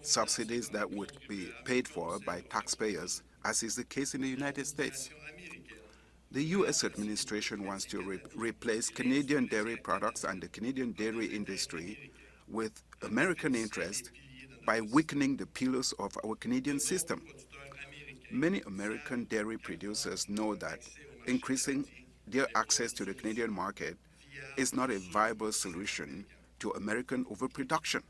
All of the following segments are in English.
subsidies that would be paid for by taxpayers, as is the case in the United States. The U.S. administration wants to replace Canadian dairy products and the Canadian dairy industry with American interest by weakening the pillars of our Canadian system. Many American dairy producers know that increasing their access to the Canadian market is not a viable solution to American overproduction.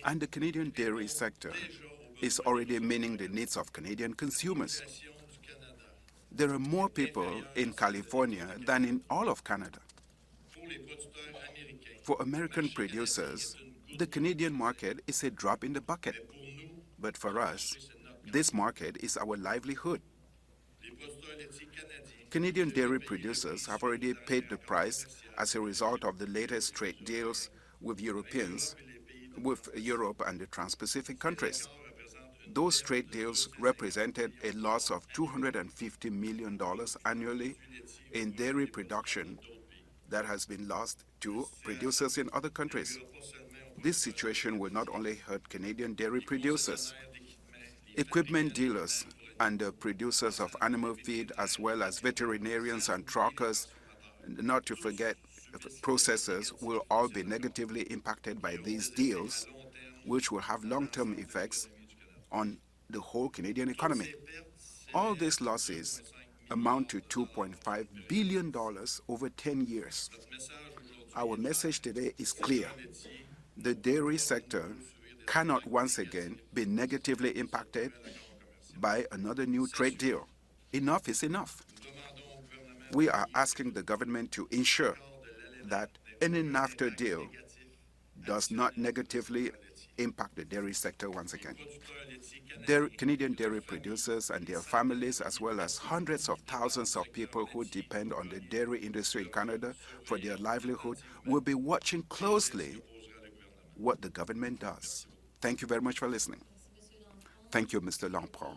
And the Canadian dairy sector is already meeting the needs of Canadian consumers. There are more people in California than in all of Canada. For American producers, the Canadian market is a drop in the bucket. But for us, this market is our livelihood. Canadian dairy producers have already paid the price as a result of the latest trade deals with Europe and the Trans-Pacific countries. Those trade deals represented a loss of $250 million annually in dairy production that has been lost to producers in other countries. This situation will not only hurt Canadian dairy producers, equipment dealers and the producers of animal feed, as well as veterinarians and truckers, not to forget processors, will all be negatively impacted by these deals, which will have long-term effects on the whole Canadian economy. All these losses amount to $2.5 billion over 10 years. Our message today is clear. The dairy sector cannot once again be negatively impacted by another new trade deal. Enough is enough. We are asking the government to ensure that any NAFTA deal does not negatively impact the dairy sector once again. Canadian dairy producers and their families, as well as hundreds of thousands of people who depend on the dairy industry in Canada for their livelihood, will be watching closely what the government does. Thank you very much for listening. Thank you, Mr. Lampron.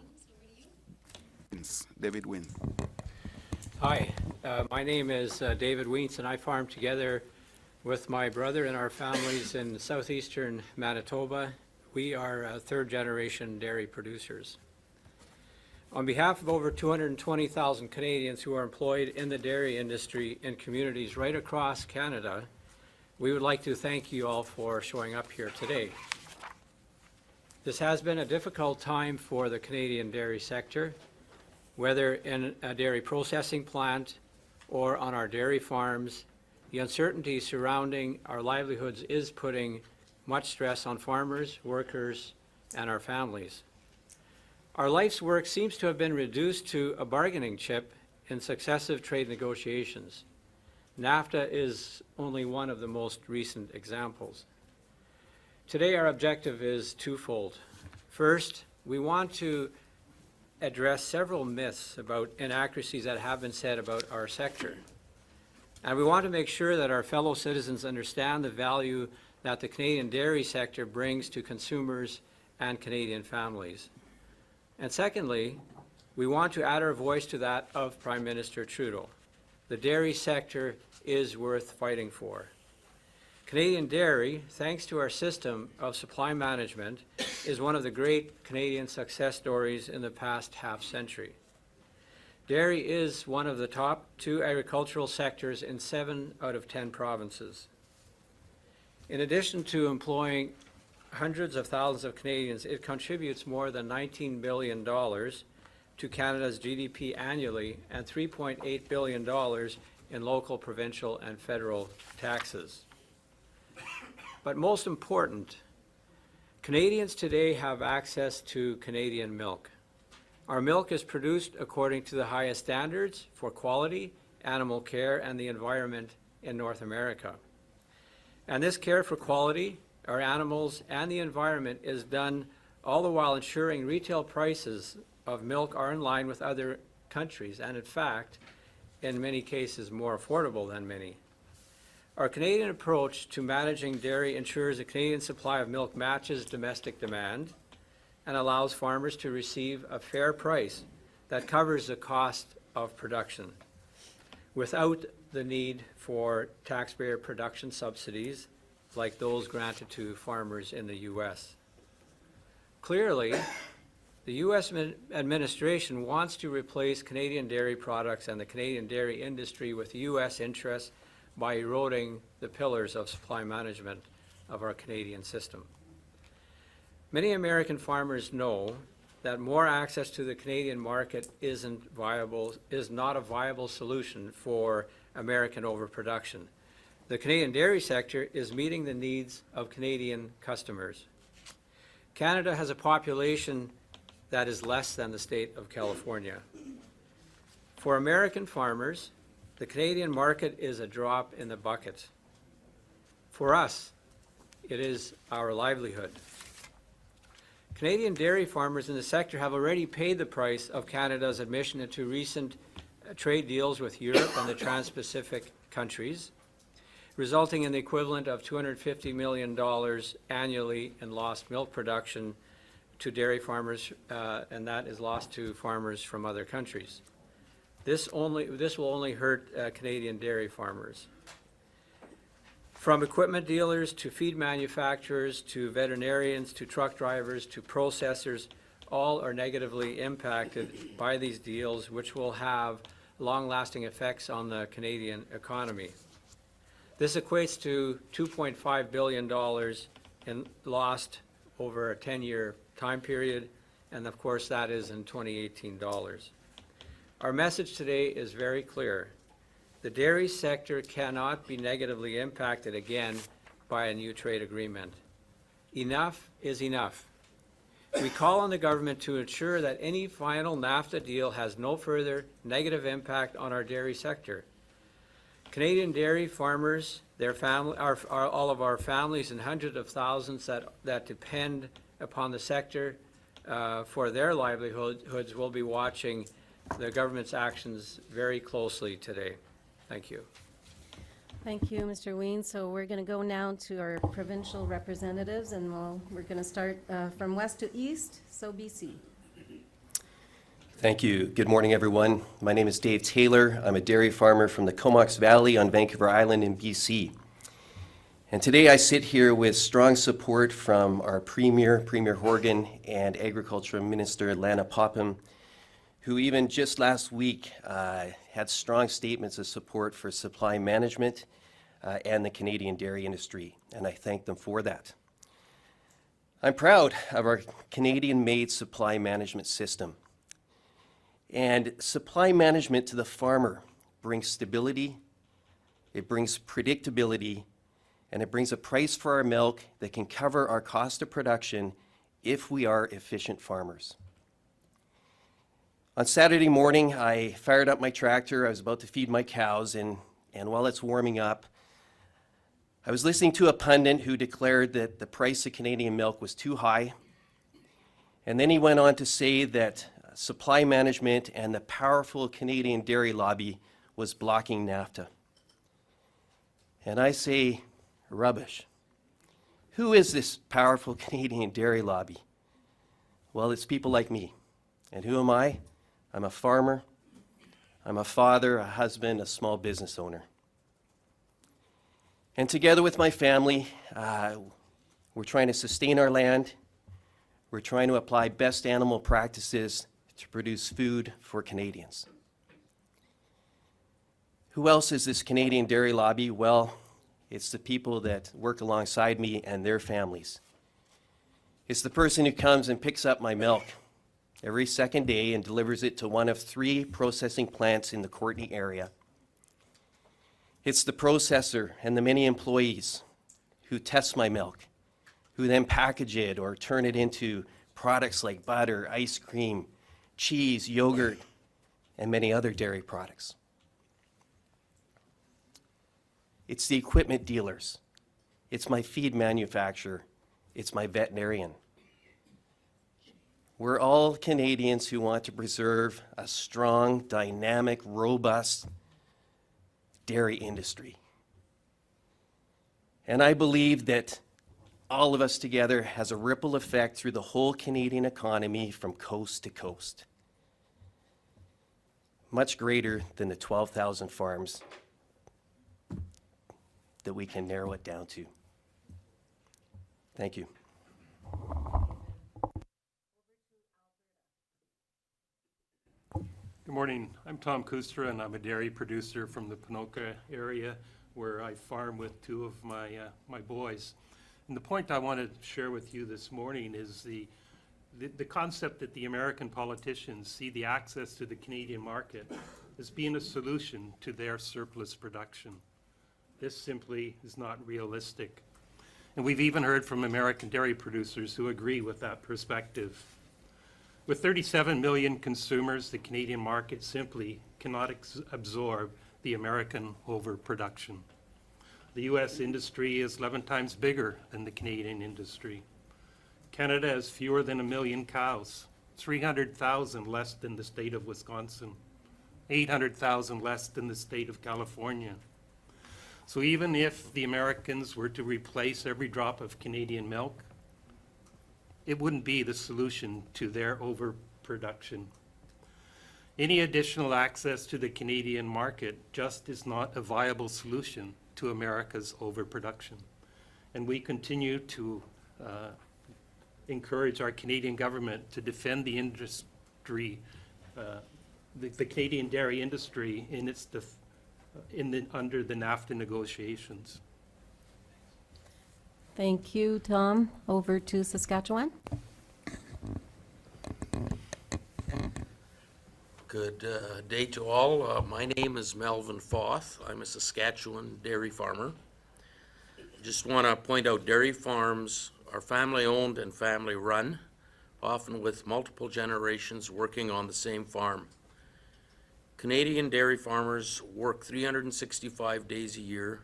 David Wynn. Hi, my name is David Weens, and I farm together with my brother and our families in southeastern Manitoba. We are third-generation dairy producers. On behalf of over 220,000 Canadians who are employed in the dairy industry in communities right across Canada, we would like to thank you all for showing up here today. This has been a difficult time for the Canadian dairy sector, whether in a dairy processing plant or on our dairy farms. The uncertainty surrounding our livelihoods is putting much stress on farmers, workers, and our families. Our life's work seems to have been reduced to a bargaining chip in successive trade negotiations. NAFTA is only one of the most recent examples. Today, our objective is twofold. First, we want to address several myths about inaccuracies that have been said about our sector. And we want to make sure that our fellow citizens understand the value that the Canadian dairy sector brings to consumers and Canadian families. And secondly, we want to add our voice to that of Prime Minister Trudeau. The dairy sector is worth fighting for. Canadian dairy, thanks to our system of supply management, is one of the great Canadian success stories in the past half-century. Dairy is one of the top 2 agricultural sectors in 7 out of 10 provinces. In addition to employing hundreds of thousands of Canadians, it contributes more than $19 billion to Canada's GDP annually and $3.8 billion in local, provincial, and federal taxes. But most important, Canadians today have access to Canadian milk. Our milk is produced according to the highest standards for quality, animal care, and the environment in North America. And this care for quality, our animals, and the environment is done all the while ensuring retail prices of milk are in line with other countries, and in fact, in many cases, more affordable than many. Our Canadian approach to managing dairy ensures a Canadian supply of milk matches domestic demand and allows farmers to receive a fair price that covers the cost of production without the need for taxpayer production subsidies like those granted to farmers in the U.S. Clearly, the U.S. administration wants to replace Canadian dairy products and the Canadian dairy industry with U.S. interests by eroding the pillars of supply management of our Canadian system. Many American farmers know that more access to the Canadian market is not a viable solution for American overproduction. The Canadian dairy sector is meeting the needs of Canadian customers. Canada has a population that is less than the state of California. For American farmers, the Canadian market is a drop in the bucket. For us, it is our livelihood. Canadian dairy farmers in the sector have already paid the price of Canada's admission into recent trade deals with Europe and the Trans-Pacific countries, resulting in the equivalent of $250 million annually in lost milk production to dairy farmers, and that is lost to farmers from other countries. This will only hurt Canadian dairy farmers. From equipment dealers to feed manufacturers to veterinarians to truck drivers to processors, all are negatively impacted by these deals, which will have long-lasting effects on the Canadian economy. This equates to $2.5 billion in lost over a 10-year time period, and of course that is in 2018 dollars. Our message today is very clear. The dairy sector cannot be negatively impacted again by a new trade agreement. Enough is enough. We call on the government to ensure that any final NAFTA deal has no further negative impact on our dairy sector. Canadian dairy farmers, all of our families and hundreds of thousands that depend upon the sector for their livelihoods will be watching the government's actions very closely today. Thank you. Thank you, Mr. Ween. So we're going to go now to our provincial representatives, and we're going to start from west to east, so BC. Thank you. Good morning, everyone. My name is Dave Taylor. I'm a dairy farmer from the Comox Valley on Vancouver Island in BC. And today I sit here with strong support from our Premier Horgan, and Agriculture Minister Lana Popham, who even just last week had strong statements of support for supply management and the Canadian dairy industry, and I thank them for that. I'm proud of our Canadian-made supply management system. And supply management to the farmer brings stability, it brings predictability, and it brings a price for our milk that can cover our cost of production if we are efficient farmers. On Saturday morning, I fired up my tractor. I was about to feed my cows, and while it's warming up, I was listening to a pundit who declared that the price of Canadian milk was too high. And then he went on to say that supply management and the powerful Canadian dairy lobby was blocking NAFTA. And I say, rubbish. Who is this powerful Canadian dairy lobby? Well, it's people like me. And who am I? I'm a farmer. I'm a father, a husband, a small business owner. And together with my family, we're trying to sustain our land. We're trying to apply best animal practices to produce food for Canadians. Who else is this Canadian dairy lobby? Well, it's the people that work alongside me and their families. It's the person who comes and picks up my milk every second day and delivers it to one of 3 processing plants in the Courtenay area. It's the processor and the many employees who test my milk, who then package it or turn it into products like butter, ice cream, cheese, yogurt, and many other dairy products. It's the equipment dealers. It's my feed manufacturer. It's my veterinarian. We're all Canadians who want to preserve a strong, dynamic, robust dairy industry. And I believe that all of us together has a ripple effect through the whole Canadian economy from coast to coast. Much greater than the 12,000 farms that we can narrow it down to. Thank you. Good morning. I'm Tom Kustra, and I'm a dairy producer from the Ponoka area, where I farm with two of my boys. And the point I want to share with you this morning is the concept that the American politicians see the access to the Canadian market as being a solution to their surplus production. This simply is not realistic. And we've even heard from American dairy producers who agree with that perspective. With 37 million consumers, the Canadian market simply cannot absorb the American overproduction. The U.S. industry is 11 times bigger than the Canadian industry. Canada has fewer than 1 million cows, 300,000 less than the state of Wisconsin, 800,000 less than the state of California. So even if the Americans were to replace every drop of Canadian milk, it wouldn't be the solution to their overproduction. Any additional access to the Canadian market just is not a viable solution to America's overproduction. And we continue to encourage our Canadian government to defend the industry, the Canadian dairy industry under the NAFTA negotiations. Thank you, Tom. Over to Saskatchewan. Good day to all. My name is Melvin Foth. I'm a Saskatchewan dairy farmer. Just want to point out dairy farms are family-owned and family-run, often with multiple generations working on the same farm. Canadian dairy farmers work 365 days a year,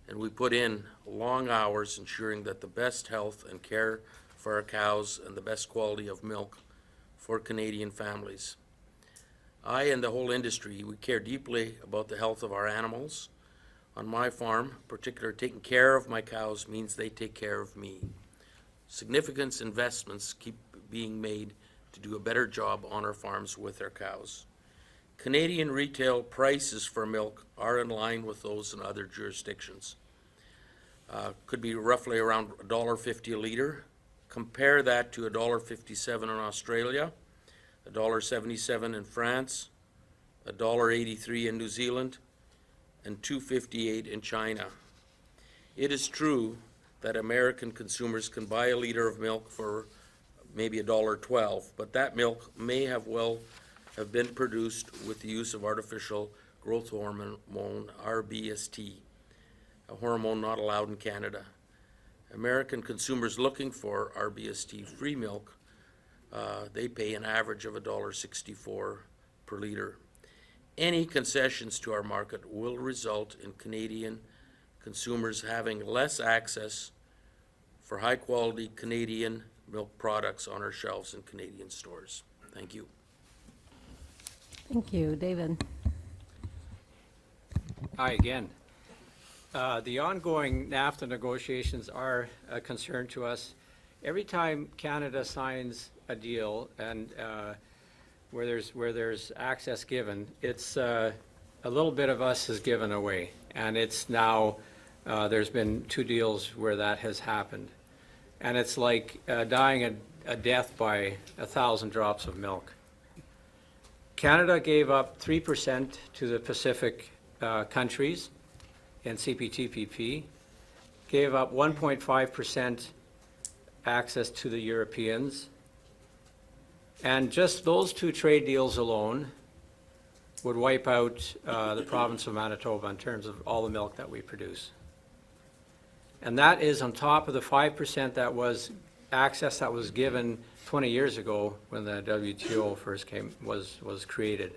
and we put in long hours ensuring that the best health and care for our cows and the best quality of milk for Canadian families. I and the whole industry, we care deeply about the health of our animals. On my farm, particularly taking care of my cows means they take care of me. Significant investments keep being made to do a better job on our farms with our cows. Canadian retail prices for milk are in line with those in other jurisdictions. Could be roughly around $1.50 a litre. Compare that to $1.57 in Australia, $1.77 in France, $1.83 in New Zealand, and $2.58 in China. It is true that American consumers can buy a liter of milk for maybe $1.12, but that milk may have been produced with the use of artificial growth hormone, RBST, a hormone not allowed in Canada. American consumers looking for RBST-free milk, they pay an average of $1.64 per liter. Any concessions to our market will result in Canadian consumers having less access for high-quality Canadian milk products on our shelves in Canadian stores. Thank you. Thank you. David. Hi again. The ongoing NAFTA negotiations are a concern to us. Every time Canada signs a deal and where there's access given, it's a little bit of us is given away, and it's now there's been 2 deals where that has happened, and it's like dying a death by 1,000 drops of milk. Canada gave up 3% to the Pacific countries in CPTPP, gave up 1.5% access to the Europeans, and just those 2 trade deals alone would wipe out the province of Manitoba in terms of all the milk that we produce. And that is on top of the 5% that was access that was given 20 years ago when the WTO first was created.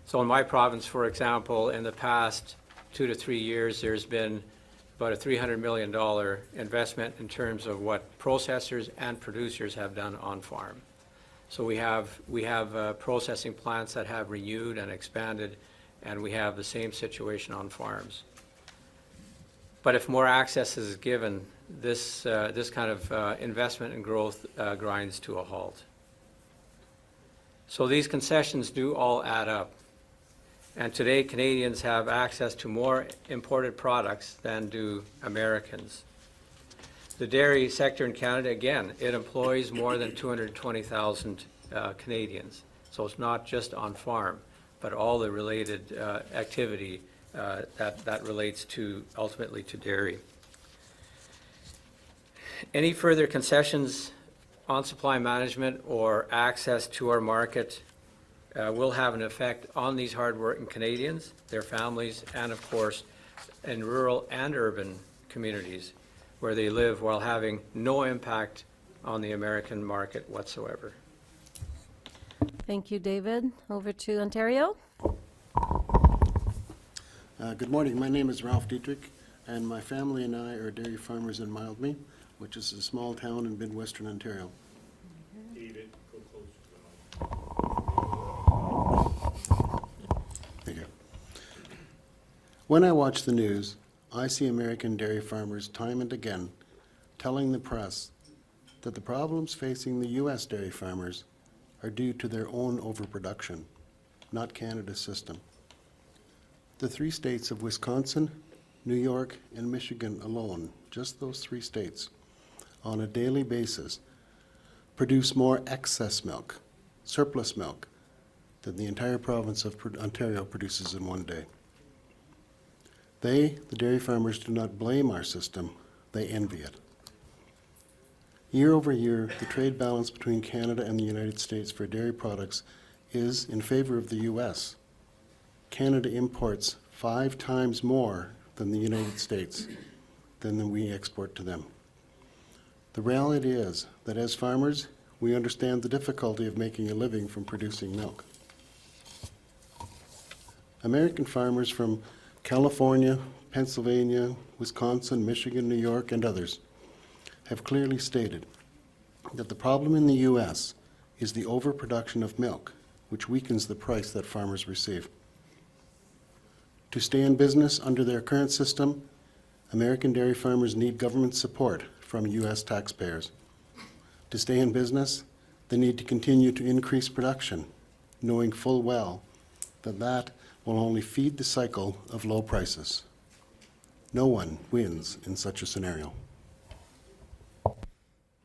So in my province, for example, in the past 2 to 3 years, there's been about a $300 million investment in terms of what processors and producers have done on farm. So we have processing plants that have renewed and expanded, and we have the same situation on farms. But if more access is given, this kind of investment and growth grinds to a halt. So these concessions do all add up. And today, Canadians have access to more imported products than do Americans. The dairy sector in Canada, again, it employs more than 220,000 Canadians. So it's not just on farm, but all the related activity that relates to, ultimately, to dairy. Any further concessions on supply management or access to our market will have an effect on these hardworking Canadians, their families, and of course, in rural and urban communities where they live, while having no impact on the American market whatsoever. Thank you, David. Over to Ontario. Good morning. My name is Ralph Dietrich, and my family and I are dairy farmers in Mildmay, which is a small town in midwestern Ontario. David, go closer Thank you. When I watch the news, I see American dairy farmers time and again telling the press that the problems facing the U.S. dairy farmers are due to their own overproduction, not Canada's system. The 3 states of Wisconsin, New York, and Michigan alone, just those 3 states, on a daily basis, produce more excess milk, surplus milk, than the entire province of Ontario produces in one day. They, the dairy farmers, do not blame our system, they envy it. Year over year, the trade balance between Canada and the United States for dairy products is in favor of the U.S. Canada imports 5 times more than the United States than we export to them. The reality is that as farmers, we understand the difficulty of making a living from producing milk. American farmers from California, Pennsylvania, Wisconsin, Michigan, New York, and others have clearly stated that the problem in the U.S. is the overproduction of milk, which weakens the price that farmers receive. To stay in business under their current system, American dairy farmers need government support from U.S. taxpayers. To stay in business, they need to continue to increase production, knowing full well that that will only feed the cycle of low prices. No one wins in such a scenario.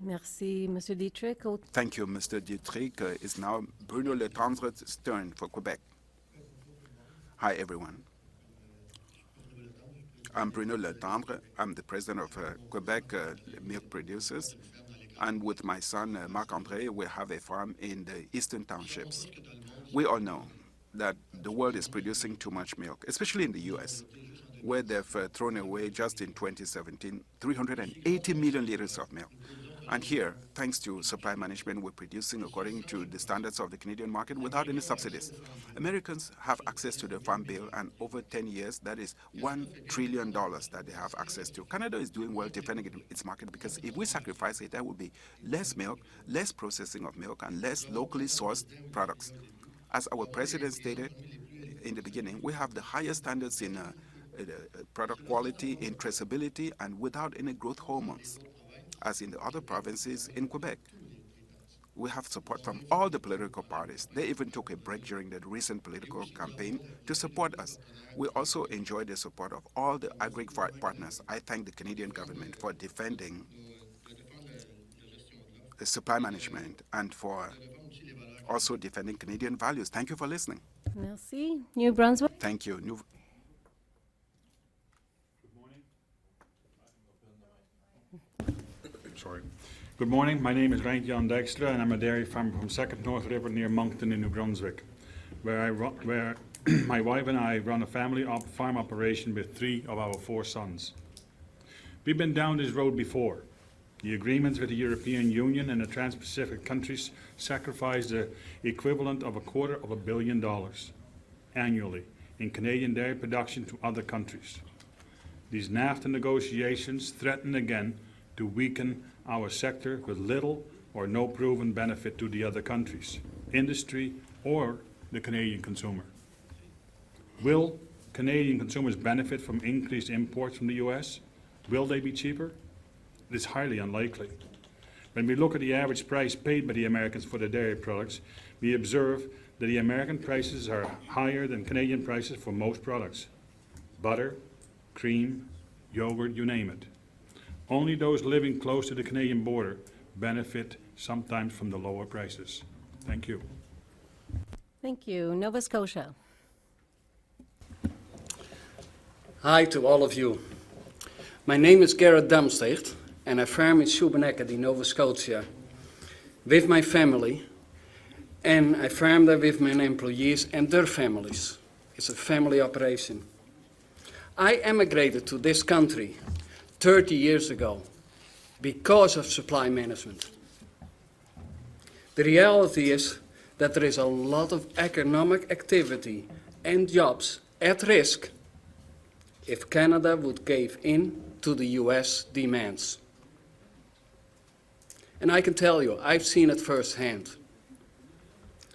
Merci, Monsieur Dietrich. Thank you, Mr. Dietrich. It's now Bruno Letendre's turn for Quebec. Hi, everyone. I'm Bruno Letendre. I'm the president of Quebec Milk Producers. And with my son, Marc-André, we have a farm in the Eastern Townships. We all know that the world is producing too much milk, especially in the U.S., where they've thrown away, just in 2017, 380 million liters of milk. And here, thanks to supply management, we're producing according to the standards of the Canadian market without any subsidies. Americans have access to the Farm Bill, and over 10 years, that is $1 trillion that they have access to. Canada is doing well defending its market, because if we sacrifice it, there will be less milk, less processing of milk, and less locally sourced products. As our president stated in the beginning, we have the highest standards in product quality, in traceability, and without any growth hormones, as in the other provinces in Quebec. We have support from all the political parties. They even took a break during the recent political campaign to support us. We also enjoy the support of all the agri-partners. I thank the Canadian government for defending the supply management and for also defending Canadian values. Thank you for listening. Merci. New Brunswick. Thank you. Sorry. Good morning. My name is Jan Dijkstra, and I'm a dairy farmer from Second North River near Moncton in New Brunswick, where my wife and I run a family farm operation with 3 of our 4 sons. We've been down this road before. The agreements with the European Union and the Trans-Pacific countries sacrifice the equivalent of $250 million annually in Canadian dairy production to other countries. These NAFTA negotiations threaten again to weaken our sector with little or no proven benefit to the other countries, industry, or the Canadian consumer. Will Canadian consumers benefit from increased imports from the US? Will they be cheaper? It is highly unlikely. When we look at the average price paid by the Americans for their dairy products, we observe that the American prices are higher than Canadian prices for most products. Butter, cream, yogurt, you name it. Only those living close to the Canadian border benefit sometimes from the lower prices. Thank you. Thank you. Nova Scotia. Hi to all of you. My name is Gerrit Damsteegt and I farm in Shubenacadie, Nova Scotia with my family, and I farm there with my employees and their families. It's a family operation. I emigrated to this country 30 years ago because of supply management. The reality is that there is a lot of economic activity and jobs at risk if Canada would give in to the US demands. And I can tell you, I've seen it firsthand.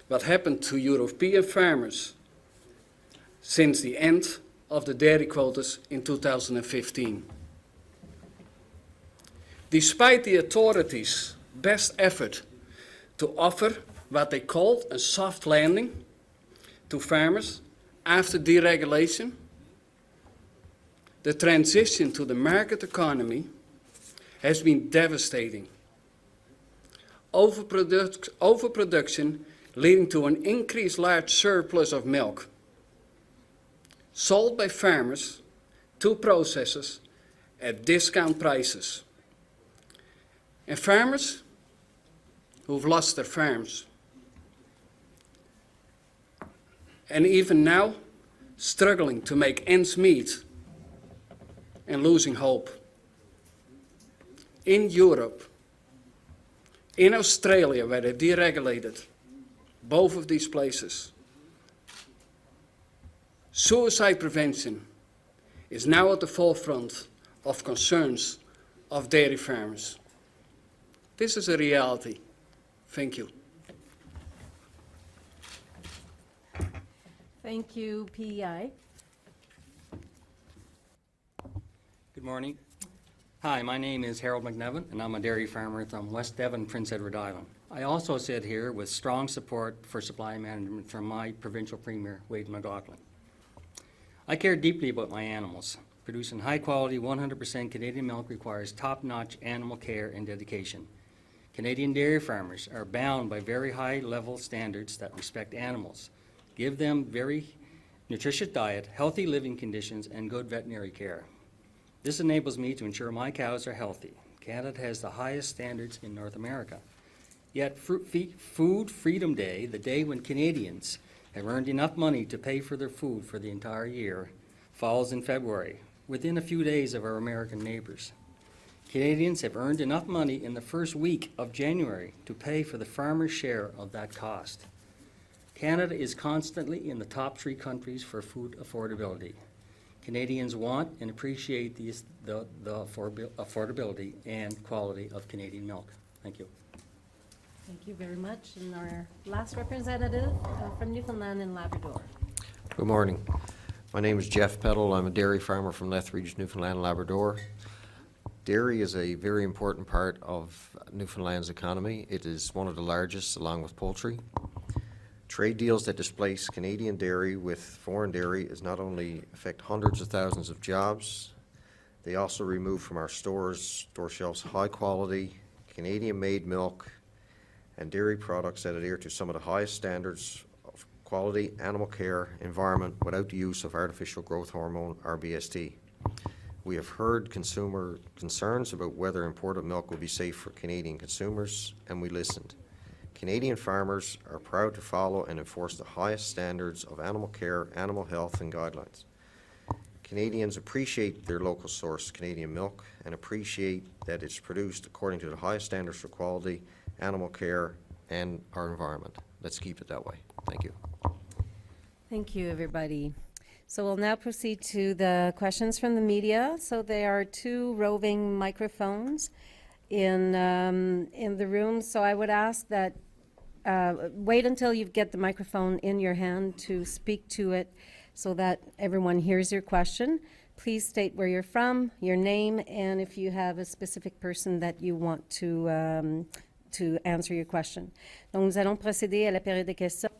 What happened to European farmers since the end of the dairy quotas in 2015. Despite the authorities' best effort to offer what they called a soft landing to farmers after deregulation, the transition to the market economy has been devastating. Overproduction leading to an increased large surplus of milk sold by farmers to processors at discount prices. And farmers who've lost their farms and even now struggling to make ends meet and losing hope. In Europe, in Australia, where they deregulated both of these places, suicide prevention is now at the forefront of concerns of dairy farmers. This is a reality. Thank you. Thank you, PEI. Good morning. Hi, my name is Harold McNevin, and I'm a dairy farmer from West Devon, Prince Edward Island. I also sit here with strong support for supply management from my provincial premier, Wade McLaughlin. I care deeply about my animals. Producing high-quality, 100% Canadian milk requires top-notch animal care and dedication. Canadian dairy farmers are bound by very high-level standards that respect animals, give them very nutritious diet, healthy living conditions, and good veterinary care. This enables me to ensure my cows are healthy. Canada has the highest standards in North America. Yet Food Freedom Day, the day when Canadians have earned enough money to pay for their food for the entire year, falls in February, within a few days of our American neighbors. Canadians have earned enough money in the first week of January to pay for the farmer's share of that cost. Canada is constantly in the top 3 countries for food affordability. Canadians want and appreciate the affordability and quality of Canadian milk. Thank you. Thank you very much. And our last representative from Newfoundland and Labrador. Good morning. My name is Jeff Peddle. I'm a dairy farmer from Lethbridge, Newfoundland and Labrador. Dairy is a very important part of Newfoundland's economy. It is one of the largest, along with poultry. Trade deals that displace Canadian dairy with foreign dairy is not only affect hundreds of thousands of jobs, they also remove from our store shelves high quality, Canadian-made milk and dairy products that adhere to some of the highest standards of quality, animal care, environment without the use of artificial growth hormone, RBST. We have heard consumer concerns about whether imported milk will be safe for Canadian consumers, and we listened. Canadian farmers are proud to follow and enforce the highest standards of animal care, animal health, and guidelines. Canadians appreciate their local source Canadian milk and appreciate that it's produced according to the highest standards for quality, animal care, and our environment. Let's keep it that way. Thank you. Thank you, everybody. So we'll now proceed to the questions from the media. So there are 2 roving microphones in the room. So I would ask that wait until you get the microphone in your hand to speak to it so that everyone hears your question. Please state where you're from, your name, and if you have a specific person that you want to answer your question. Donc nous allons procéder à la période de questions.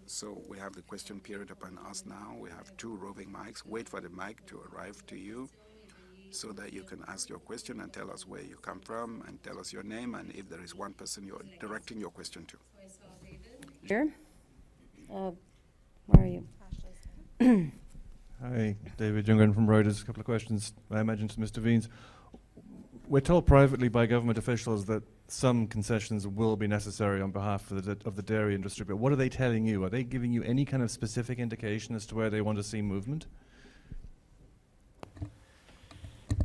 So we have the question period upon us now. We have 2 roving mics. Wait for the mic to arrive to you. so that you can ask your question and tell us where you come from and tell us your name and if there is one person you're directing your question to. Here. Where are you? Hi, David Jungan from Reuters. A couple of questions, I imagine, to Mr. Veens. We're told privately by government officials that some concessions will be necessary on behalf of the dairy industry, but what are they telling you? Are they giving you any kind of specific indication as to where they want to see movement?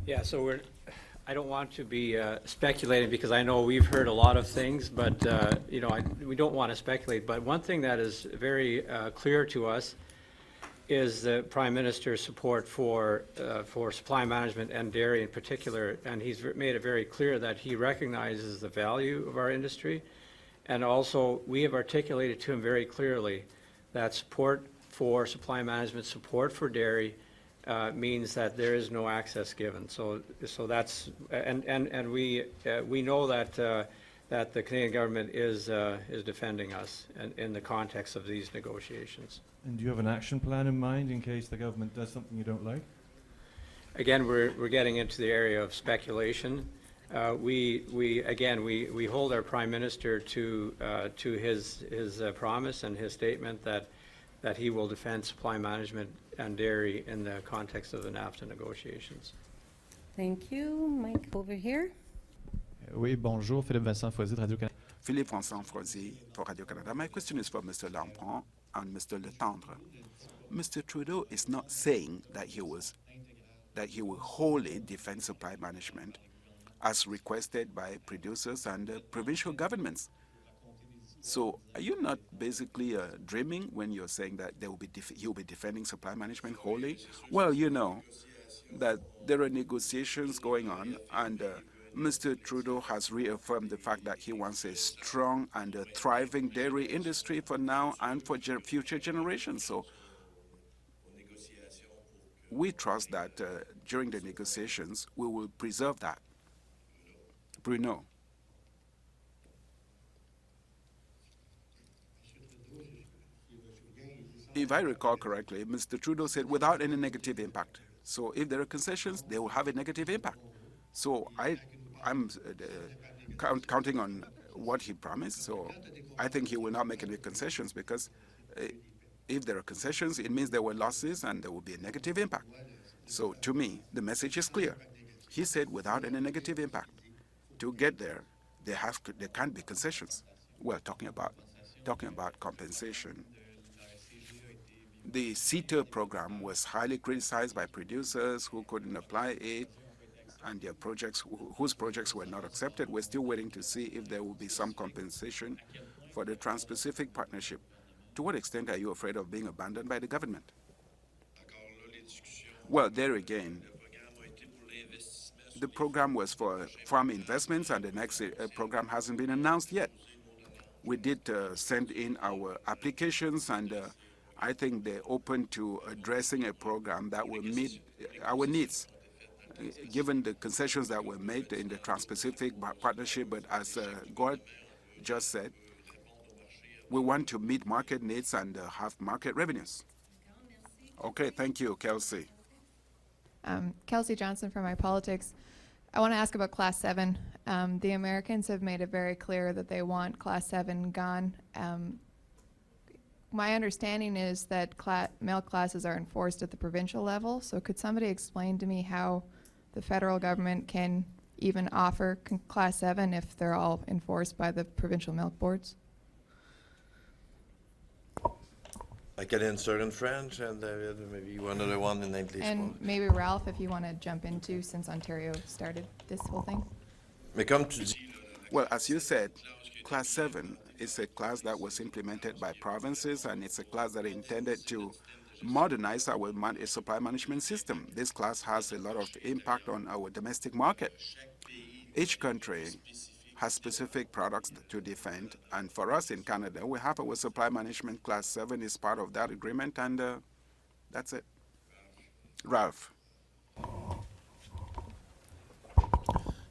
Yeah, so I don't want to be speculating because I know we've heard a lot of things, but, we don't want to speculate. But one thing that is very clear to us is the Prime Minister's support for supply management and dairy in particular, and he's made it very clear that he recognizes the value of our industry. And also, we have articulated to him very clearly that support for supply management, support for dairy, means that there is no access given. So that's, and we know that the Canadian government is defending us in the context of these negotiations. And do you have an action plan in mind in case the government does something you don't like? Again, we're getting into the area of speculation. We hold our Prime Minister to his promise and his statement that he will defend supply management and dairy in the context of the NAFTA negotiations. Thank you. Mike, over here. Oui, bonjour, Philippe Vincent Foisy de Radio-Canada. Philippe Vincent Foisy for Radio-Canada. My question is for Mr. Lampron and Mr. Letendre. Mr. Trudeau is not saying that he will wholly defend supply management as requested by producers and provincial governments. So are you not basically dreaming when you're saying that he'll be defending supply management wholly? Well, you know that there are negotiations going on, and Mr. Trudeau has reaffirmed the fact that he wants a strong and a thriving dairy industry for now and for future generations. So we trust that during the negotiations, we will preserve that. Bruno. If I recall correctly, Mr. Trudeau said without any negative impact. So if there are concessions, they will have a negative impact. So I'm counting on what he promised. So I think he will not make any concessions because if there are concessions, it means there were losses and there will be a negative impact. So to me, the message is clear. He said without any negative impact. To get there, there can't be concessions. Well, talking about compensation. The CETA program was highly criticized by producers who couldn't apply it, and their projects, whose projects were not accepted. We're still waiting to see if there will be some compensation for the Trans-Pacific Partnership. To what extent are you afraid of being abandoned by the government? Well, there again, the program was for farm investments, and the next program hasn't been announced yet. We did send in our applications, and I think they're open to addressing a program that will meet our needs, given the concessions that were made in the Trans-Pacific Partnership. But as Gord just said, we want to meet market needs and have market revenues. Okay, thank you, Kelsey. Kelsey Johnson from iPolitics. I want to ask about Class 7. The Americans have made it very clear that they want Class 7 gone. My understanding is that milk classes are enforced at the provincial level, so could somebody explain to me how the federal government can even offer Class 7 if they're all enforced by the provincial milk boards? I can answer in French, and maybe another one in English. And maybe Ralph, if you want to jump into, since Ontario started this whole thing. Well, as you said, Class 7 is a class that was implemented by provinces, and it's a class that is intended to modernize our supply management system. This class has a lot of impact on our domestic market. Each country has specific products to defend, and for us in Canada, we have our supply management. Class 7 is part of that agreement, and that's it. Ralph.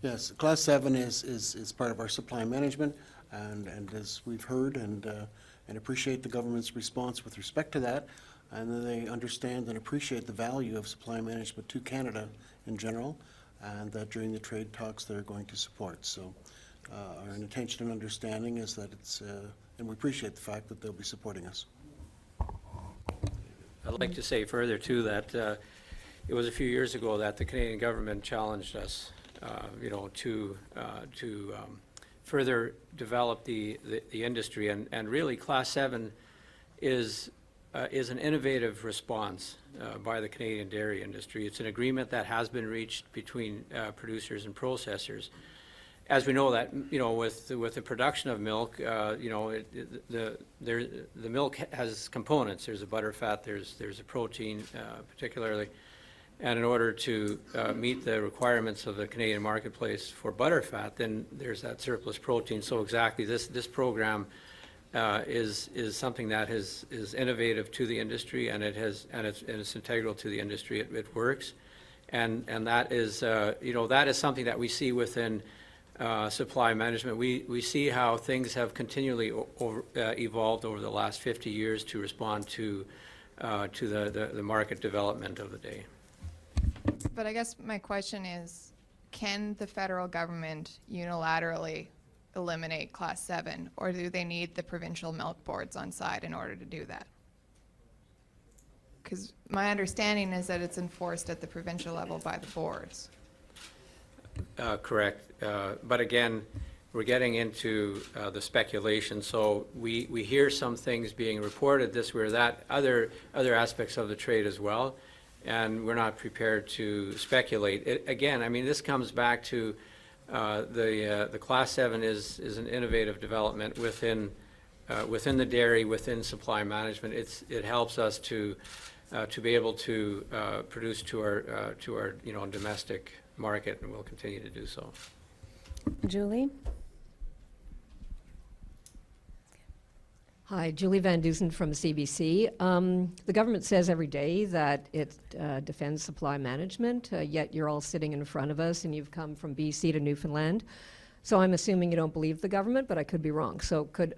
Yes, Class 7 is part of our supply management, and as we've heard and appreciate the government's response with respect to that, and that they understand and appreciate the value of supply management to Canada in general, and that during the trade talks they're going to support. So our intention and understanding is that it's, and we appreciate the fact that they'll be supporting us. I'd like to say further too that it was a few years ago that the Canadian government challenged us, to further develop the industry, and really Class 7 is an innovative response by the Canadian dairy industry. It's an agreement that has been reached between producers and processors. As we know that, with the production of milk, the milk has components. There's a butter fat, there's a protein, particularly. And in order to meet the requirements of the Canadian marketplace for butter fat, then there's that surplus protein. So exactly, this program is something that is innovative to the industry, and it's integral to the industry. It works, and that is that is something that we see within supply management. We see how things have continually evolved over the last 50 years to respond to the market development of the day. But I guess my question is, can the federal government unilaterally eliminate Class 7, or do they need the provincial milk boards on side in order to do that? Because my understanding is that it's enforced at the provincial level by the boards. Correct. But again, we're getting into the speculation. So we hear some things being reported this way or that, other aspects of the trade as well, and we're not prepared to speculate. Again, I mean, this comes back to the Class 7 is an innovative development within the dairy, within supply management. It helps us to be able to produce to our domestic market, and we'll continue to do so. Julie? Hi, Julie Van Dusen from CBC. The government says every day that it defends supply management, yet you're all sitting in front of us and you've come from BC to Newfoundland. So I'm assuming you don't believe the government, but I could be wrong. So could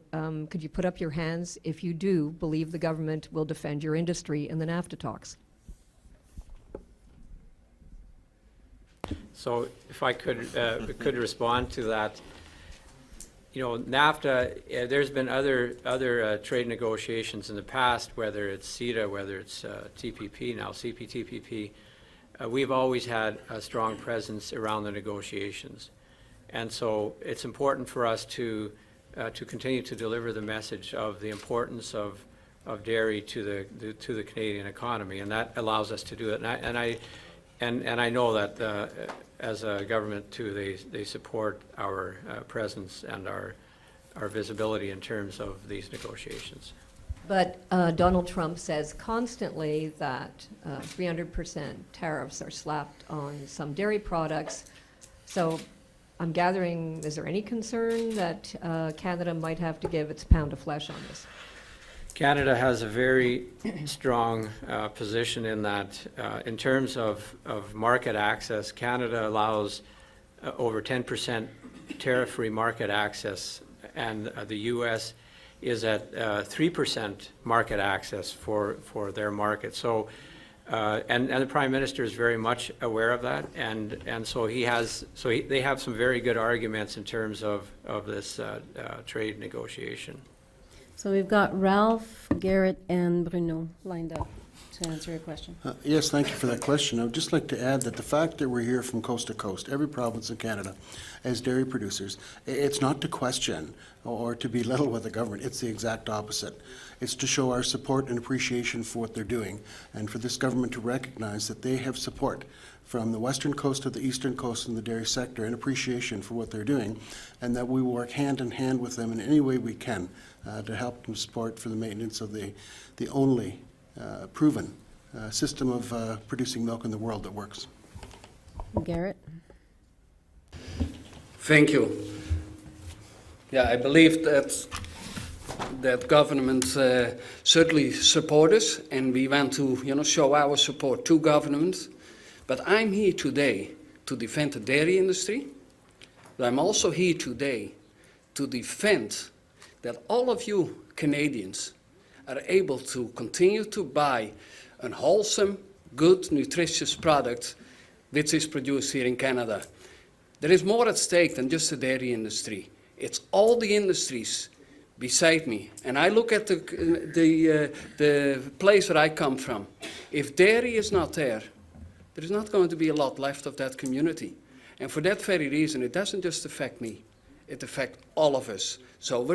you put up your hands if you do believe the government will defend your industry in the NAFTA talks? So if I could respond to that. NAFTA, there's been other trade negotiations in the past, whether it's CETA, whether it's TPP, now CPTPP. We've always had a strong presence around the negotiations. And so it's important for us to continue to deliver the message of the importance of dairy to the Canadian economy, and that allows us to do it. And I know that as a government too, they support our presence and our visibility in terms of these negotiations. But Donald Trump says constantly that 300% tariffs are slapped on some dairy products. So I'm gathering, is there any concern that Canada might have to give its pound of flesh on this? Canada has a very strong position in that. In terms of market access, Canada allows over 10% tariff-free market access, and the U.S. is at 3% market access for their market. So, and the Prime Minister is very much aware of that, and so they have some very good arguments in terms of this trade negotiation. So we've got Ralph, Garrett, and Bruno lined up to answer your question. Yes, thank you for that question. I would just like to add that the fact that we're here from coast to coast, every province in Canada, as dairy producers, it's not to question or to belittle with the government. It's the exact opposite. It's to show our support and appreciation for what they're doing, and for this government to recognize that they have support from the western coast to the eastern coast in the dairy sector, and appreciation for what they're doing, and that we will work hand in hand with them in any way we can to help them support for the maintenance of the only proven system of producing milk in the world that works. Garrett? Thank you. Yeah, I believe that government certainly support us, and we want to show our support to government. But I'm here today to defend the dairy industry, but I'm also here today to defend that all of you Canadians are able to continue to buy a wholesome, good, nutritious product which is produced here in Canada. There is more at stake than just the dairy industry. It's all the industries beside me. And I look at the place where I come from. If dairy is not there, there is not going to be a lot left of that community. And for that very reason, it doesn't just affect me, it affects all of us. So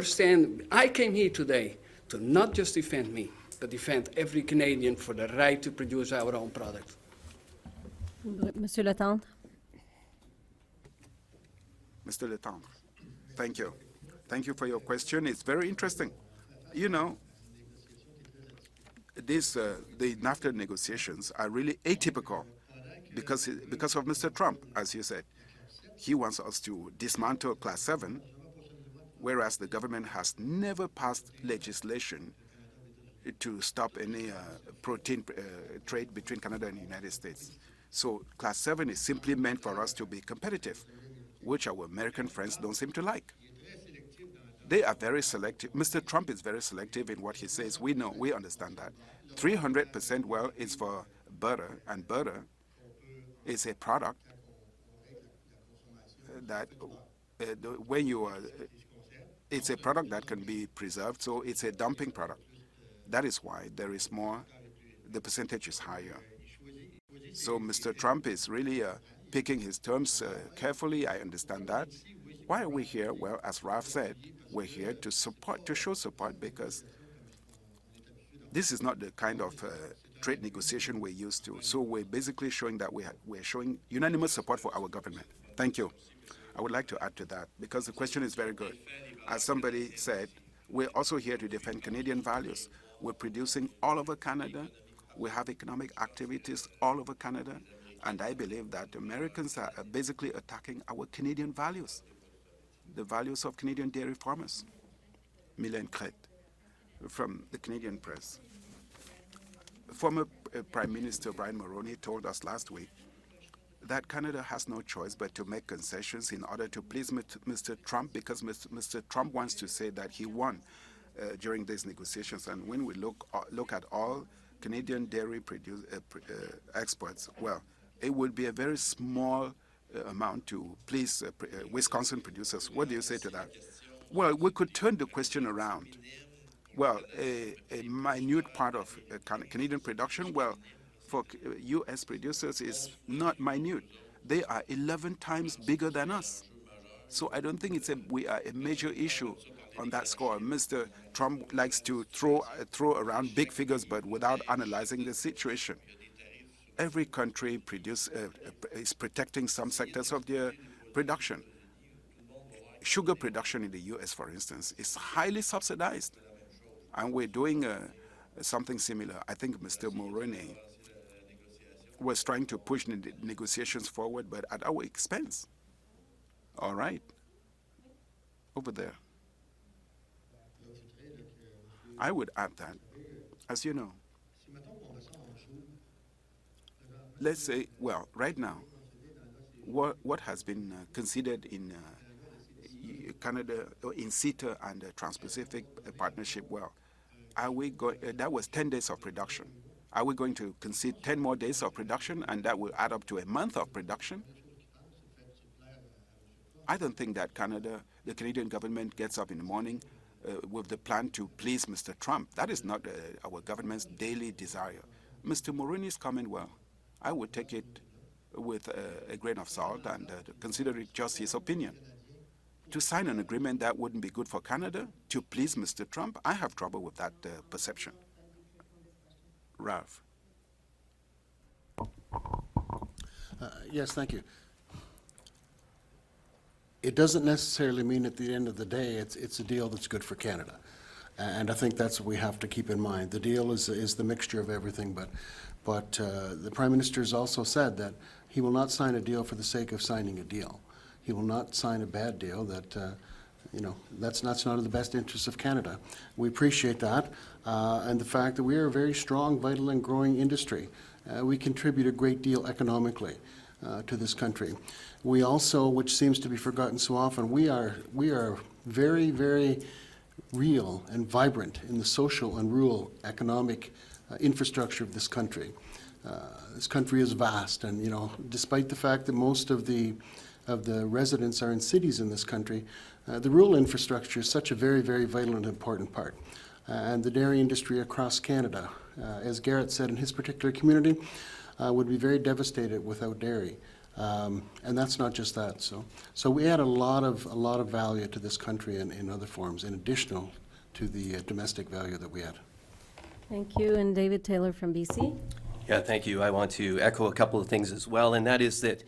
I came here today to not just defend me, but defend every Canadian for the right to produce our own product. Monsieur Letendre. Mr. Letendre, thank you. Thank you for your question. It's very interesting. You know, the NAFTA negotiations are really atypical because of Mr. Trump, as you said. He wants us to dismantle Class 7, whereas the government has never passed legislation to stop any protein trade between Canada and the United States. So Class 7 is simply meant for us to be competitive, which our American friends don't seem to like. They are very selective. Mr. Trump is very selective in what he says. We know, we understand that. 300%, well, is for butter, and butter is a product that it's a product that can be preserved, so it's a dumping product. That is why there is more, the percentage is higher. So Mr. Trump is really picking his terms carefully. I understand that. Why are we here? Well, as Ralph said, we're here to support, to show support, because this is not the kind of trade negotiation we're used to. So we're basically showing that we're showing unanimous support for our government. Thank you. I would like to add to that, because the question is very good. As somebody said, we're also here to defend Canadian values. We're producing all over Canada. We have economic activities all over Canada. And I believe that Americans are basically attacking our Canadian values, the values of Canadian dairy farmers. Mylène Crête from the Canadian Press. Former Prime Minister Brian Mulroney told us last week that Canada has no choice but to make concessions in order to please Mr. Trump, because Mr. Trump wants to say that he won during these negotiations. And when we look at all Canadian dairy exports, well, it would be a very small amount to please Wisconsin producers. What do you say to that? Well, we could turn the question around. Well, a minute part of Canadian production, well, for U.S. producers is not minute. They are 11 times bigger than us. So I don't think we are a major issue on that score. Mr. Trump likes to throw around big figures, but without analyzing the situation. Every country is protecting some sectors of their production. Sugar production in the U.S., for instance, is highly subsidized. And we're doing something similar. I think Mr. Mulroney was trying to push the negotiations forward, but at our expense. All right. Over there. I would add that, as you know, let's say, well, right now, what has been considered in Canada, in CETA and the Trans-Pacific Partnership, well, are we going? That was 10 days of production. Are we going to concede 10 more days of production, and that will add up to a month of production? I don't think that the Canadian government gets up in the morning with the plan to please Mr. Trump. That is not our government's daily desire. Mr. Mulroney's comment, well, I would take it with a grain of salt and consider it just his opinion. To sign an agreement that wouldn't be good for Canada, to please Mr. Trump, I have trouble with that perception. Ralph. Yes, thank you. It doesn't necessarily mean at the end of the day it's a deal that's good for Canada. And I think that's what we have to keep in mind. The deal is the mixture of everything, but the Prime Minister has also said that he will not sign a deal for the sake of signing a deal. He will not sign a bad deal that, that's not in the best interests of Canada. We appreciate that, and the fact that we are a very strong, vital, and growing industry. We contribute a great deal economically to this country. We also, which seems to be forgotten so often, we are very, very real and vibrant in the social and rural economic infrastructure of this country. This country is vast, and despite the fact that most of the residents are in cities in this country, the rural infrastructure is such a very, very vital and important part. And the dairy industry across Canada, as Garrett said in his particular community, would be very devastated without dairy. And that's not just that. So we add a lot of value to this country in other forms, in addition to the domestic value that we add. Thank you. And David Taylor from BC. Yeah, thank you. I want to echo a couple of things as well, and that is that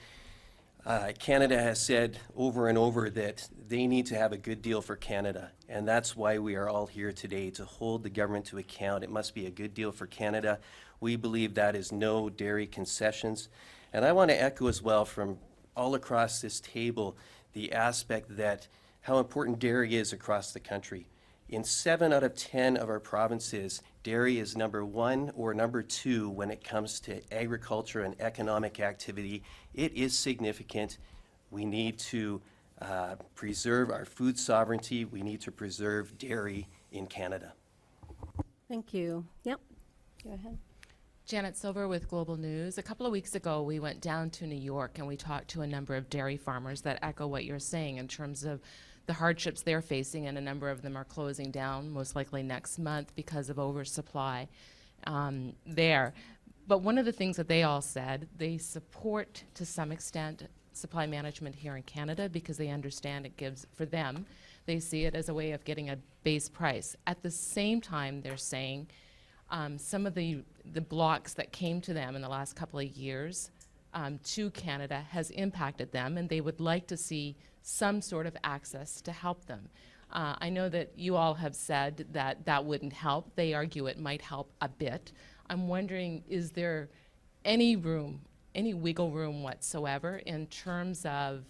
Canada has said over and over that they need to have a good deal for Canada, and that's why we are all here today, to hold the government to account. It must be a good deal for Canada. We believe that is no dairy concessions. And I want to echo as well from all across this table the aspect that how important dairy is across the country. In 7 out of 10 of our provinces, dairy is number 1 or number 2 when it comes to agriculture and economic activity. It is significant. We need to preserve our food sovereignty. We need to preserve dairy in Canada. Thank you. Yep, go ahead. Janet Silver with Global News. A couple of weeks ago, we went down to New York and we talked to a number of dairy farmers that echo what you're saying in terms of the hardships they're facing, and a number of them are closing down, most likely next month, because of oversupply there. But one of the things that they all said, they support, to some extent, supply management here in Canada because they understand it gives, for them, they see it as a way of getting a base price. At the same time, they're saying some of the blocks that came to them in the last couple of years to Canada has impacted them, and they would like to see some sort of access to help them. I know that you all have said that that wouldn't help. They argue it might help a bit. I'm wondering, is there any room, any wiggle room whatsoever in terms of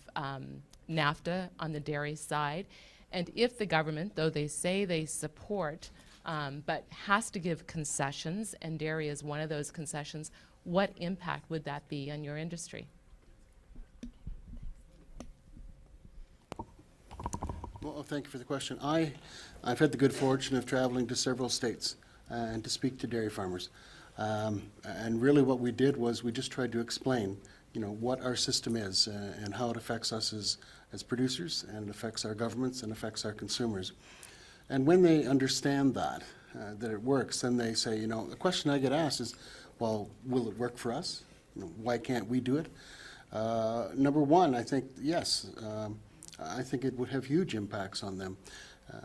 NAFTA on the dairy side? And if the government, though they say they support, but has to give concessions, and dairy is one of those concessions, what impact would that be on your industry? Well, thank you for the question. I've had the good fortune of traveling to several states and to speak to dairy farmers. And really what we did was we just tried to explain, what our system is and how it affects us as producers, and it affects our governments and affects our consumers. And when they understand that it works, then they say, the question I get asked is, well, will it work for us? Why can't we do it? Number one, I think, yes. I think it would have huge impacts on them.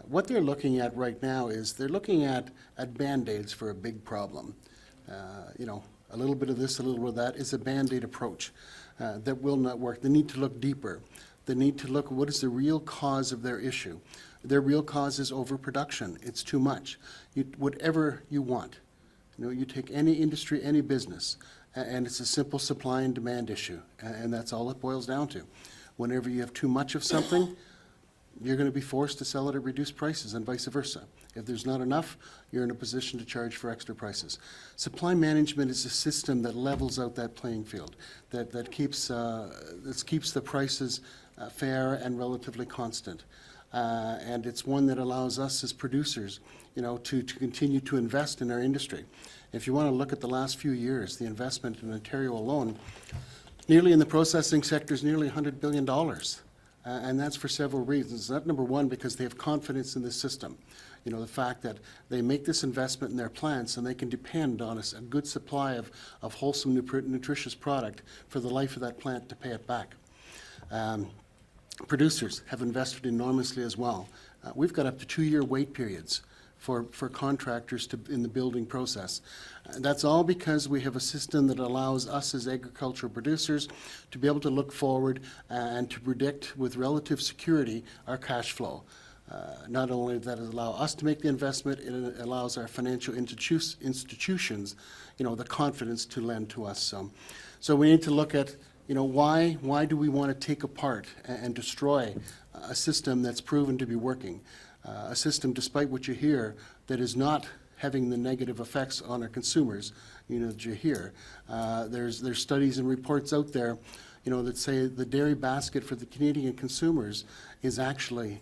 What they're looking at right now is they're looking at Band-Aids for a big problem. A little bit of this, a little bit of that is a Band-Aid approach that will not work. They need to look deeper. They need to look at what is the real cause of their issue. Their real cause is overproduction. It's too much. Whatever you want. You take any industry, any business, and it's a simple supply and demand issue, and that's all it boils down to. Whenever you have too much of something, you're going to be forced to sell it at reduced prices, and vice versa. If there's not enough, you're in a position to charge for extra prices. Supply management is a system that levels out that playing field, that keeps the prices fair and relatively constant. And it's one that allows us as producers, to continue to invest in our industry. If you want to look at the last few years, the investment in Ontario alone, nearly in the processing sector is nearly $100 billion. And that's for several reasons. That's number one, because they have confidence in the system. The fact that they make this investment in their plants and they can depend on a good supply of wholesome, nutritious product for the life of that plant to pay it back. Producers have invested enormously as well. We've got up to 2-year wait periods for contractors in the building process. That's all because we have a system that allows us as agricultural producers to be able to look forward and to predict with relative security our cash flow. Not only does that allow us to make the investment, it allows our financial institutions, the confidence to lend to us. So we need to look at, why do we want to take apart and destroy a system that's proven to be working? A system, despite what you hear, that is not having the negative effects on our consumers, that you hear. There's studies and reports out there, that say the dairy basket for the Canadian consumers is actually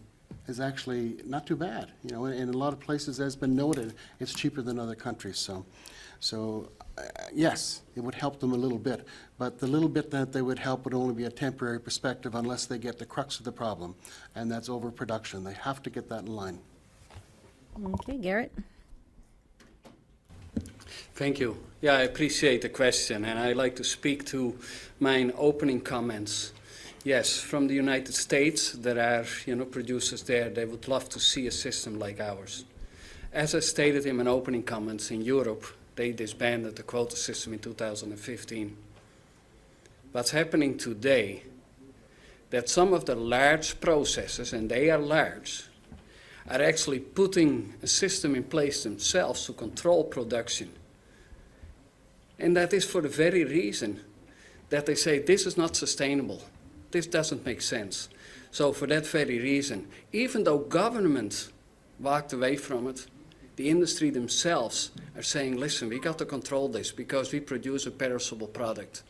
is actually not too bad. You know, in a lot of places, as been noted, it's cheaper than other countries. So yes, it would help them a little bit, but the little bit that they would help would only be a temporary perspective unless they get the crux of the problem, and that's overproduction. They have to get that in line. Okay, Garrett? Thank you. Yeah, I appreciate the question, and I'd like to speak to my opening comments. Yes, from the United States, there are producers there. They would love to see a system like ours. As I stated in my opening comments, in Europe, they disbanded the quota system in 2015. What's happening today, that some of the large processors, and they are large, are actually putting a system in place themselves to control production. And that is for the very reason that they say this is not sustainable. This doesn't make sense. So for that very reason, even though government walked away from it, the industry themselves are saying, listen, we got to control this because we produce a perishable product.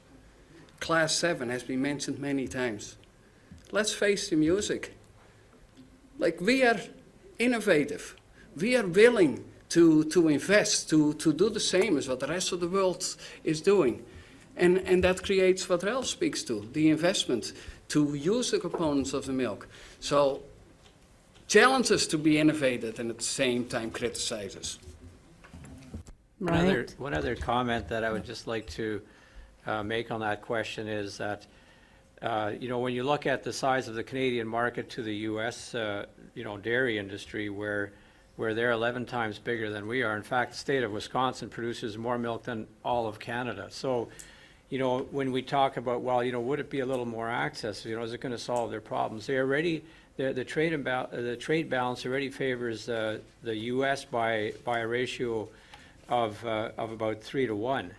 Class 7 has been mentioned many times. Let's face the music. Like, we are innovative. We are willing to invest, to do the same as what the rest of the world is doing. And that creates what Ralph speaks to, the investment to use the components of the milk. So challenge us to be innovative and at the same time criticize us. One other comment that I would just like to make on that question is that, when you look at the size of the Canadian market to the U.S., dairy industry, where they're 11 times bigger than we are. In fact, the state of Wisconsin produces more milk than all of Canada. So, when we talk about, well, would it be a little more access? Is it going to solve their problems? They already, the trade balance already favors the U.S. by a ratio of about 3 to 1,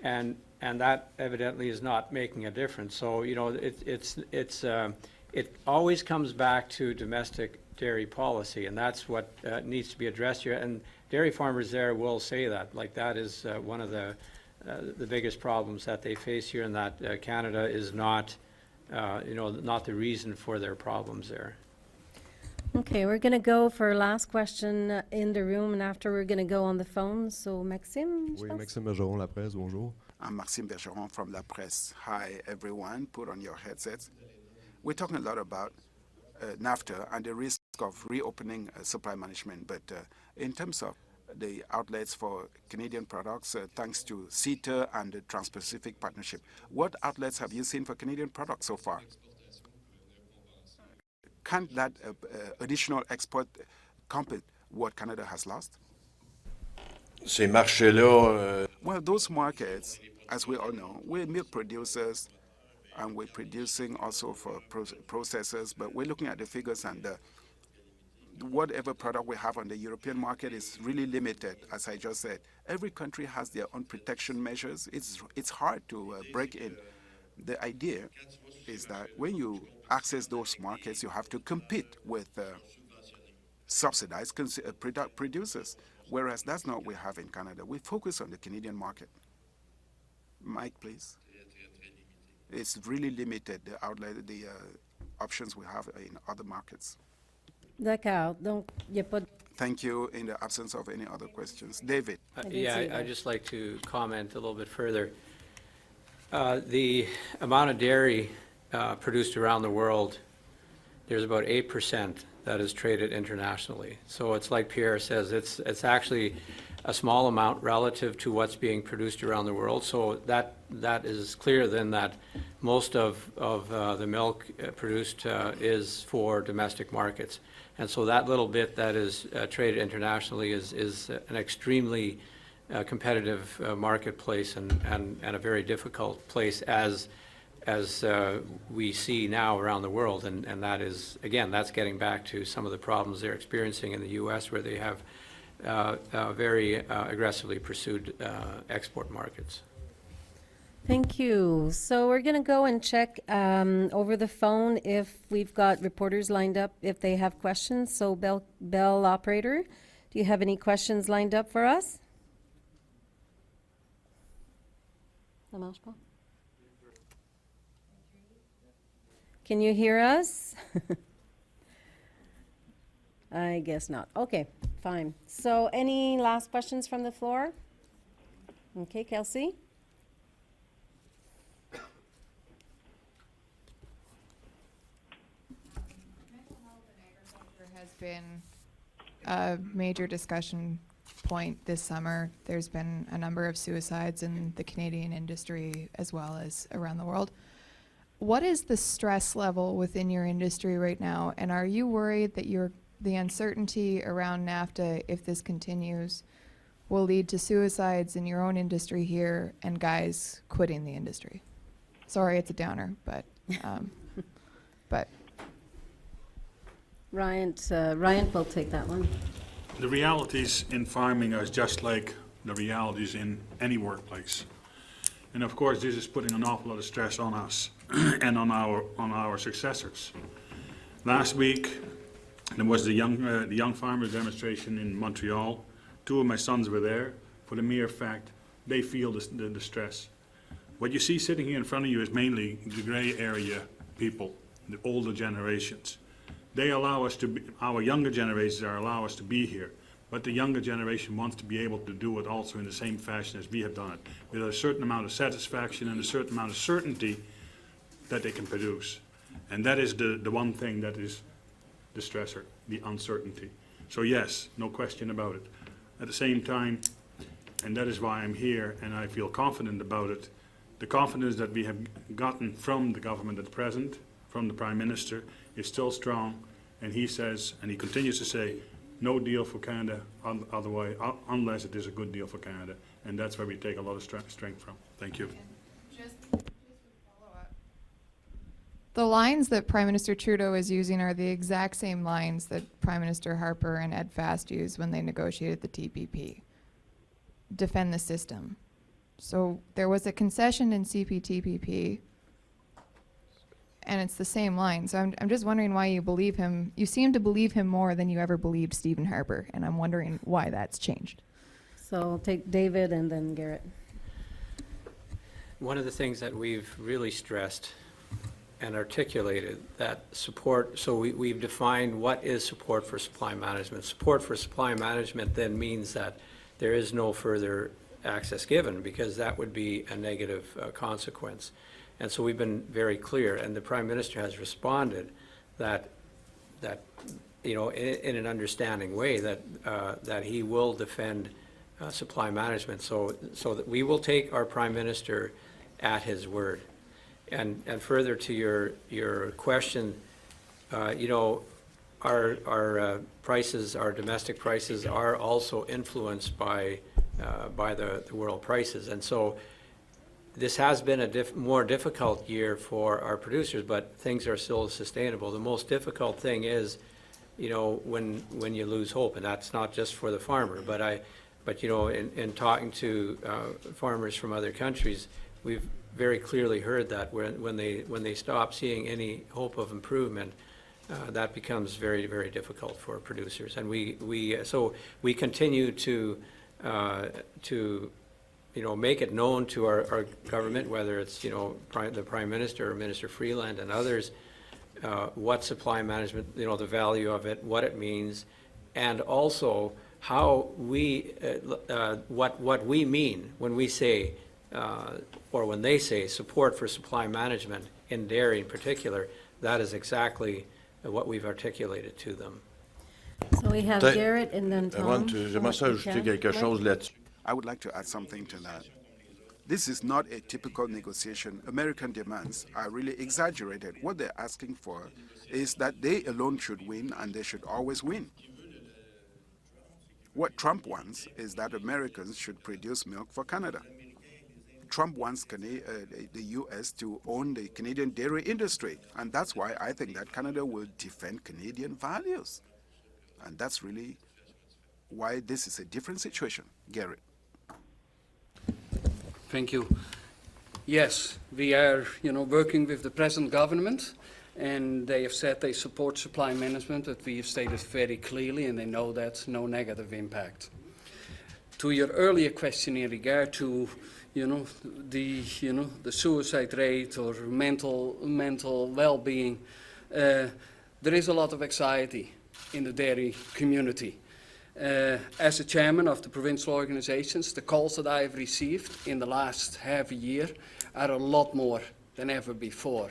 and that evidently is not making a difference. So, it always comes back to domestic dairy policy, and that's what needs to be addressed here. And dairy farmers there will say that, like, that is one of the biggest problems that they face here, and that Canada is not, not the reason for their problems there. Okay, we're going to go for last question in the room, and after we're going to go on the phone. So, Maxime? Oui, Maxime Bergeron, La Presse, bonjour. I'm Maxime Bergeron from La Presse. Hi, everyone. Put on your headsets. We're talking a lot about NAFTA and the risk of reopening supply management, but in terms of the outlets for Canadian products, thanks to CETA and the Trans-Pacific Partnership, what outlets have you seen for Canadian products so far? Can't that additional export compete what Canada has lost? Ces marchés-là. Well, those markets, as we all know, we're milk producers, and we're producing also for processors, but we're looking at the figures, and whatever product we have on the European market is really limited, as I just said. Every country has their own protection measures. It's hard to break in. The idea is that when you access those markets, you have to compete with subsidized producers, whereas that's not what we have in Canada. We focus on the Canadian market. Mike, please. It's really limited, the outlet, the options we have in other markets. D'accord. Donc, il n'y a pas de... Thank you. In the absence of any other questions. David. I'd just like to comment a little bit further. The amount of dairy produced around the world, there's about 8% that is traded internationally. So it's like Pierre says, it's actually a small amount relative to what's being produced around the world. So that is clear then that most of the milk produced is for domestic markets. And so that little bit that is traded internationally is an extremely competitive marketplace and a very difficult place as we see now around the world. And that is, again, that's getting back to some of the problems they're experiencing in the U.S., where they have very aggressively pursued export markets. Thank you. So we're going to go and check over the phone if we've got reporters lined up, if they have questions. So Bell operator, do you have any questions lined up for us? Ça marche pas? Can you hear us? I guess not. Okay, fine. So any last questions from the floor? Okay, Kelsey? There has been a major discussion point this summer. There's been a number of suicides in the Canadian industry as well as around the world. What is the stress level within your industry right now? And are you worried that the uncertainty around NAFTA, if this continues, will lead to suicides in your own industry here and guys quitting the industry? Sorry, it's a downer, but Ryan will take that one. The realities in farming are just like the realities in any workplace. And of course, this is putting an awful lot of stress on us and on our successors. Last week, there was the young farmers demonstration in Montreal. 2 of my sons were there for the mere fact they feel the stress. What you see sitting here in front of you is mainly the gray area people, the older generations. They allow us to be, our younger generations allow us to be here, but the younger generation wants to be able to do it also in the same fashion as we have done it, with a certain amount of satisfaction and a certain amount of certainty that they can produce. And that is the one thing that is the stressor, the uncertainty. So yes, no question about it. At the same time, and that is why I'm here and I feel confident about it, the confidence that we have gotten from the government at present, from the Prime Minister, is still strong, and he says, and he continues to say, no deal for Canada otherwise, unless it is a good deal for Canada, and that's where we take a lot of strength from. Thank you. Just a follow-up. The lines that Prime Minister Trudeau is using are the exact same lines that Prime Minister Harper and Ed Fast used when they negotiated the TPP. Defend the system. So there was a concession in CPTPP, and it's the same line. So I'm just wondering why you believe him. You seem to believe him more than you ever believed Stephen Harper, and I'm wondering why that's changed. So I'll take David and then Garrett. One of the things that we've really stressed and articulated that support, so we've defined what is support for supply management. Support for supply management then means that there is no further access given, because that would be a negative consequence. And so we've been very clear, and the Prime Minister has responded that you know, in an understanding way, that he will defend supply management. So that we will take our Prime Minister at his word. And further to your question, you know, our prices, our domestic prices, are also influenced by the world prices, and so this has been a more difficult year for our producers, but things are still sustainable. The most difficult thing is, you know, when you lose hope, and that's not just for the farmer, but you know, in talking to farmers from other countries, we've very clearly heard that when they stop seeing any hope of improvement, that becomes very, very difficult for producers. And so we continue to you know, make it known to our government, whether it's, you know, the Prime Minister or Minister Freeland and others, what supply management, you know, the value of it, what it means, and also how we, what we mean when we say, or when they say support for supply management in dairy in particular. That is exactly what we've articulated to them. So we have Garrett and then Tom. I would like to add something to that. This is not a typical negotiation. American demands are really exaggerated. What they're asking for is that they alone should win, and they should always win. What Trump wants is that Americans should produce milk for Canada. Trump wants the U.S. to own the Canadian dairy industry, and that's why I think that Canada will defend Canadian values. And that's really why this is a different situation. Garrett. Thank you. Yes, we are, you know, working with the present government, and they have said they support supply management, that we have stated very clearly, and they know that's no negative impact. To your earlier question in regard to, you know, the suicide rate or mental well-being, there is a lot of anxiety in the dairy community. As a chairman of the provincial organizations, the calls that I have received in the last half a year are a lot more than ever before.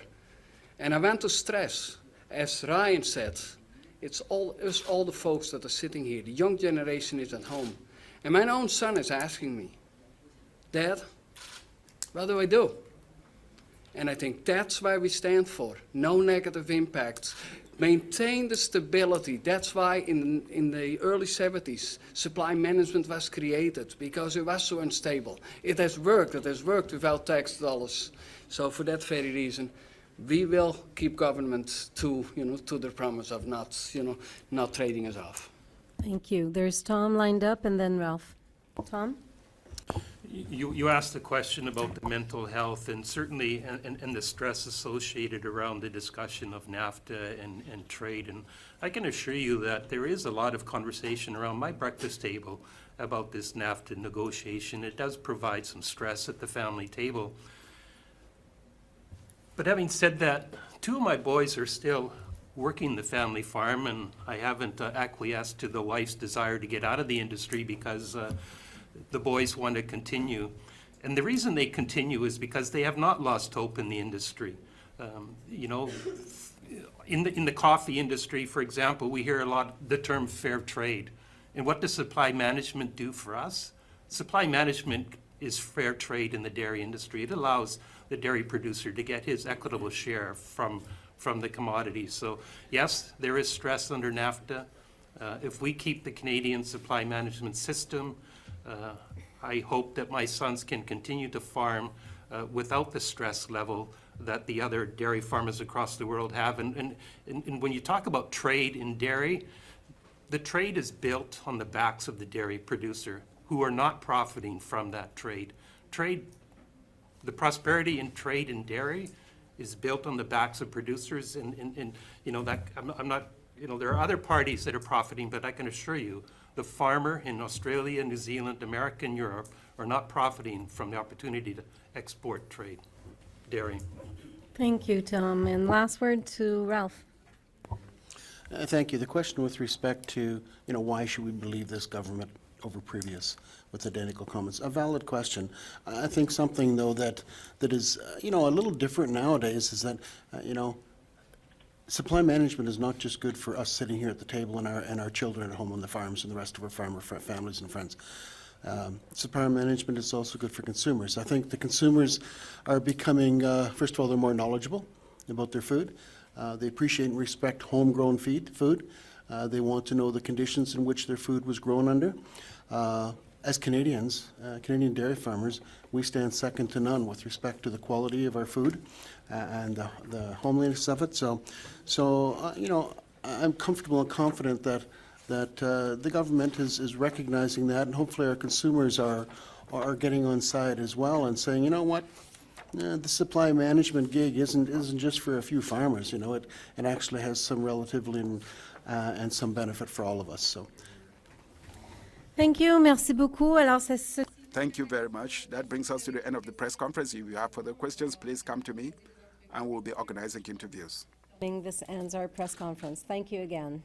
And I want to stress, as Ryan said, it's all the folks that are sitting here. The young generation is at home. And my own son is asking me, Dad, what do I do? And I think that's why we stand for. No negative impacts. Maintain the stability. That's why in the early 70s, supply management was created, because it was so unstable. It has worked. It has worked without tax dollars. So for that very reason, we will keep government to their promise of not trading us off. Thank you. There's Tom lined up, and then Ralph. Tom? You asked the question about the mental health, and certainly and the stress associated around the discussion of NAFTA and trade. And I can assure you that there is a lot of conversation around my breakfast table about this NAFTA negotiation. It does provide some stress at the family table. But having said that, two of my boys are still working the family farm, and I haven't acquiesced to the wife's desire to get out of the industry because the boys want to continue. And the reason they continue is because they have not lost hope in the industry. In the coffee industry, for example, we hear a lot the term fair trade. And what does supply management do for us? Supply management is fair trade in the dairy industry. It allows the dairy producer to get his equitable share from the commodities. So yes, there is stress under NAFTA. If we keep the Canadian supply management system, I hope that my sons can continue to farm without the stress level that the other dairy farmers across the world have. And when you talk about trade in dairy, the trade is built on the backs of the dairy producer, who are not profiting from that trade. The prosperity in trade in dairy is built on the backs of producers, and I'm not, there are other parties that are profiting, but I can assure you, the farmer in Australia, New Zealand, America, and Europe are not profiting from the opportunity to export trade dairy. Thank you, Tom. And last word to Ralph. Thank you. The question with respect to, why should we believe this government over previous with identical comments? A valid question. I think something, though, that is, a little different nowadays is that, supply management is not just good for us sitting here at the table and our children at home on the farms and the rest of our farmer families and friends. Supply management is also good for consumers. I think the consumers are becoming, first of all, they're more knowledgeable about their food. They appreciate and respect homegrown food. They want to know the conditions in which their food was grown under. As Canadians, Canadian dairy farmers, we stand second to none with respect to the quality of our food and the homeliness of it. So I'm comfortable and confident that the government is recognizing that, and hopefully our consumers are getting on side as well and saying, you know what, the supply management gig isn't just for a few farmers. It actually has some relatively and some benefit for all of us. So. Thank you. Merci beaucoup. Alors, Thank you very much. That brings us to the end of the press conference. If you have further questions, please come to me, and we'll be organizing interviews. This ends our press conference. Thank you again.